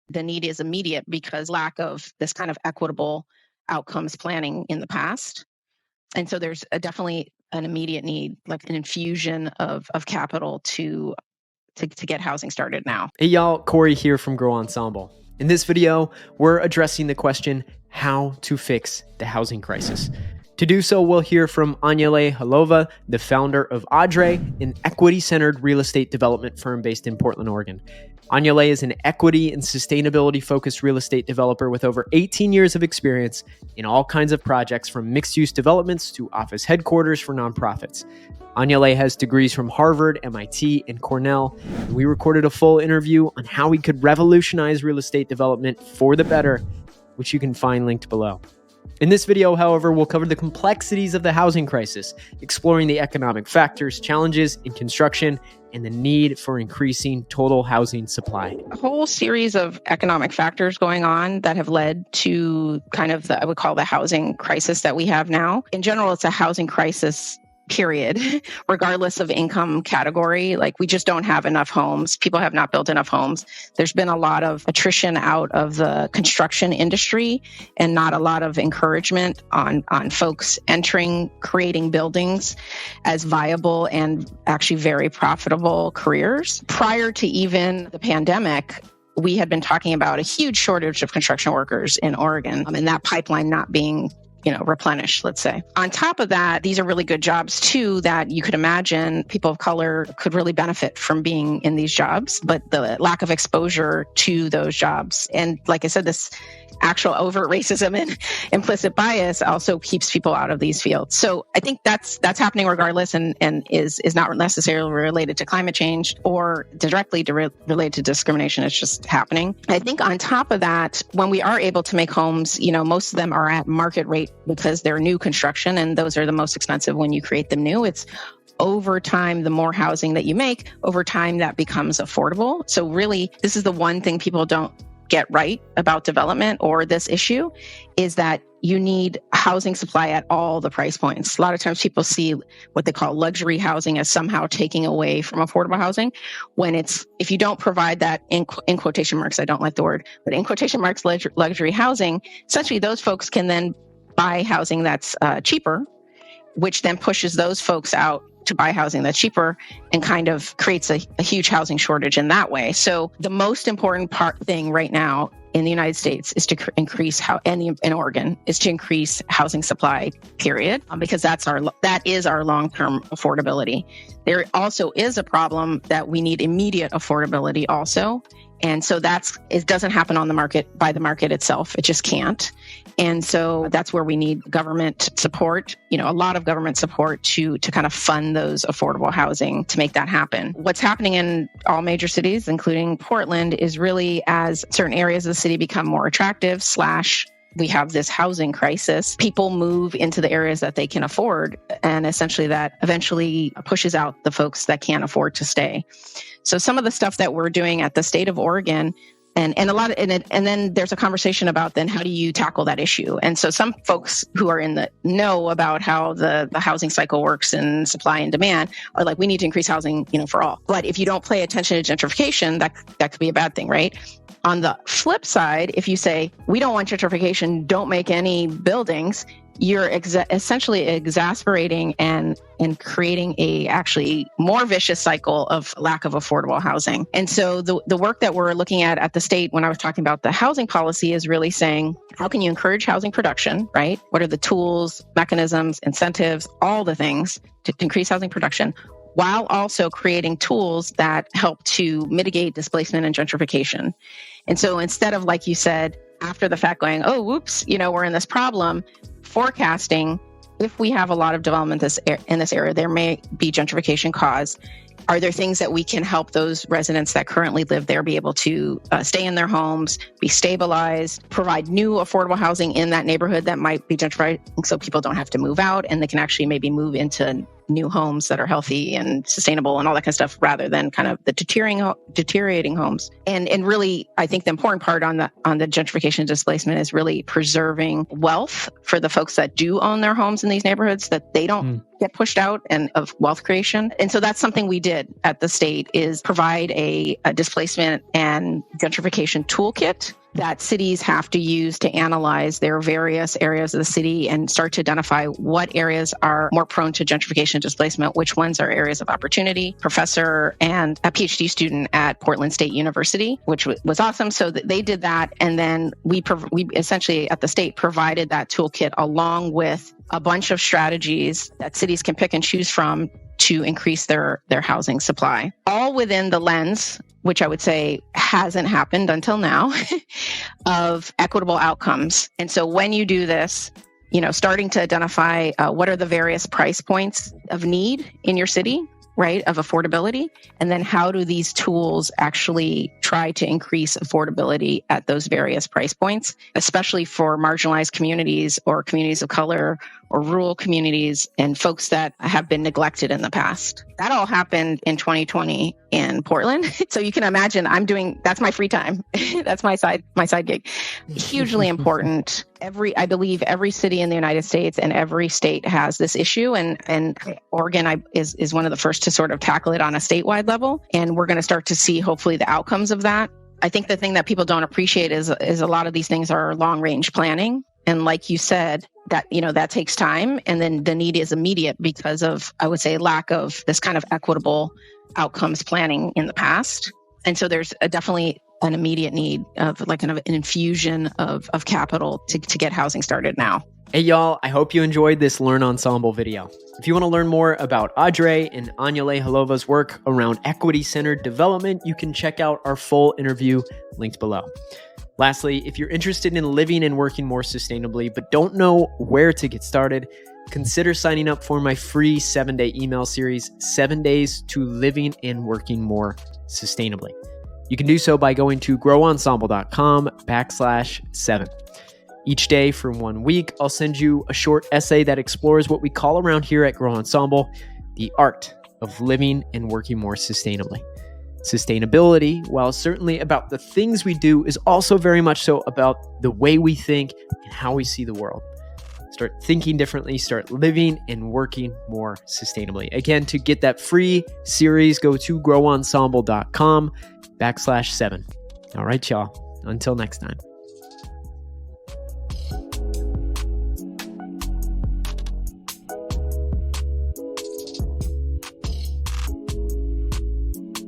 the need is immediate because lack of this kind of equitable outcomes planning in the past. And so there's definitely an immediate need, like an infusion of capital to get housing started now. Hey y'all, Corey here from Grow Ensemble. In this video, we're addressing the question, how to fix the housing crisis. To do so, we'll hear from Anyeley Hallova, the founder of Adre, an equity-centered real estate development firm based in Portland, Oregon. Anyele is an equity and sustainability-focused real estate developer with over 18 years of experience in all kinds of projects, from mixed-use developments to office headquarters for nonprofits. Anyele has degrees from Harvard, MIT, and Cornell, and we recorded a full interview on how we could revolutionize real estate development for the better, which you can find linked below. In this video, however, we'll cover the complexities of the housing crisis, exploring the economic factors, challenges in construction, and the need for increasing total housing supply. A whole series of economic factors going on that have led to kind of I would call the housing crisis that we have now. In general, it's a housing crisis, period, regardless of income category. Like, we just don't have enough homes. People have not built enough homes. There's been a lot of attrition out of the construction industry and not a lot of encouragement on folks creating buildings as viable and actually very profitable careers. Prior to even the pandemic, we had been talking about a huge shortage of construction workers in Oregon, and that pipeline not being replenished, let's say. On top of that, these are really good jobs too that you could imagine people of color could really benefit from being in these jobs, but the lack of exposure to those jobs. And like I said, this actual overt racism and implicit bias also keeps people out of these fields. So I think that's happening regardless and is not necessarily related to climate change or directly related to discrimination. It's just happening. I think on top of that, when we are able to make homes, most of them are at market rate because they're new construction, and those are the most expensive when you create them new. It's over time, the more housing that you make, over time that becomes affordable. So really, this is the one thing people don't get right about development or this issue, is that you need housing supply at all the price points. A lot of times people see what they call luxury housing as somehow taking away from affordable housing, when if you don't provide that, in quotation marks, I don't like the word, but in quotation marks, luxury housing, essentially those folks can then buy housing that's cheaper, which then pushes those folks out to buy housing that's cheaper and kind of creates a huge housing shortage in that way. So the most important thing right now in the United States is to increase in Oregon is to increase housing supply, period, because that is our long-term affordability. There also is a problem that we need immediate affordability also. And so it doesn't happen on the market by the market itself. It just can't. And so that's where we need government support, a lot of government support to kind of fund those affordable housing to make that happen. What's happening in all major cities, including Portland, is really as certain areas of the city become more attractive / we have this housing crisis, people move into the areas that they can afford, and essentially that eventually pushes out the folks that can't afford to stay. So some of the stuff that we're doing at the state of Oregon, and then there's a conversation about then how do you tackle that issue? And so some folks who are in the know about how the housing cycle works and supply and demand are like, we need to increase housing, for all. But if you don't pay attention to gentrification, that could be a bad thing, right? On the flip side, if you say, we don't want gentrification, don't make any buildings, you're essentially exacerbating and creating a actually more vicious cycle of lack of affordable housing. And so the work that we're looking at the state, when I was talking about the housing policy, is really saying, how can you encourage housing production, right? What are the tools, mechanisms, incentives, all the things to increase housing production, while also creating tools that help to mitigate displacement and gentrification. And so instead of, like you said, after the fact going, oh, whoops, we're in this problem, forecasting, if we have a lot of development in this area, there may be gentrification caused. Are there things that we can help those residents that currently live there be able to stay in their homes, be stabilized, provide new affordable housing in that neighborhood that might be gentrified, so people don't have to move out and they can actually maybe move into new homes that are healthy and sustainable and all that kind of stuff, rather than kind of the deteriorating homes. And really, I think the important part on the gentrification displacement is really preserving wealth for the folks that do own their homes in these neighborhoods, that they don't get pushed out and of wealth creation. And so that's something we did at the state, is provide a displacement and gentrification toolkit that cities have to use to analyze their various areas of the city and start to identify what areas are more prone to gentrification and displacement, which ones are areas of opportunity. Professor and a PhD student at Portland State University, which was awesome. So they did that. And then we essentially at the state provided that toolkit along with a bunch of strategies that cities can pick and choose from to increase their housing supply, all within the lens, which I would say hasn't happened until now, of equitable outcomes. And so when you do this, starting to identify what are the various price points of need in your city, right, of affordability, and then how do these tools actually try to increase affordability at those various price points, especially for marginalized communities or communities of color or rural communities and folks that have been neglected in the past. That all happened in 2020 in Portland. So you can imagine that's my free time. That's my side gig. Hugely important. I believe every city in the United States and every state has this issue, and Oregon is one of the first to sort of tackle it on a statewide level. And we're going to start to see hopefully the outcomes of that. I think the thing that people don't appreciate is a lot of these things are long range planning. And like you said, that takes time. And then the need is immediate because of, I would say, lack of this kind of equitable outcomes planning in the past. And so there's definitely an immediate need of like kind of an infusion of capital to get housing started now. Hey y'all, I hope you enjoyed this Learn Ensemble video. If you want to learn more about Audrey and Anyeley Hallova's work around equity-centered development, you can check out our full interview linked below. Lastly, if you're interested in living and working more sustainably, but don't know where to get started, consider signing up for my free 7-day email series, 7 Days to Living and Working More Sustainably. You can do so by going to growensemble.com/7. Each day for 1 week, I'll send you a short essay that explores what we call around here at Grow Ensemble, the art of living and working more sustainably. Sustainability, while certainly about the things we do, is also very much so about the way we think and how we see the world. Start thinking differently, start living and working more sustainably. Again, to get that free series, go to growensemble.com/7. All right, y'all. Until next time.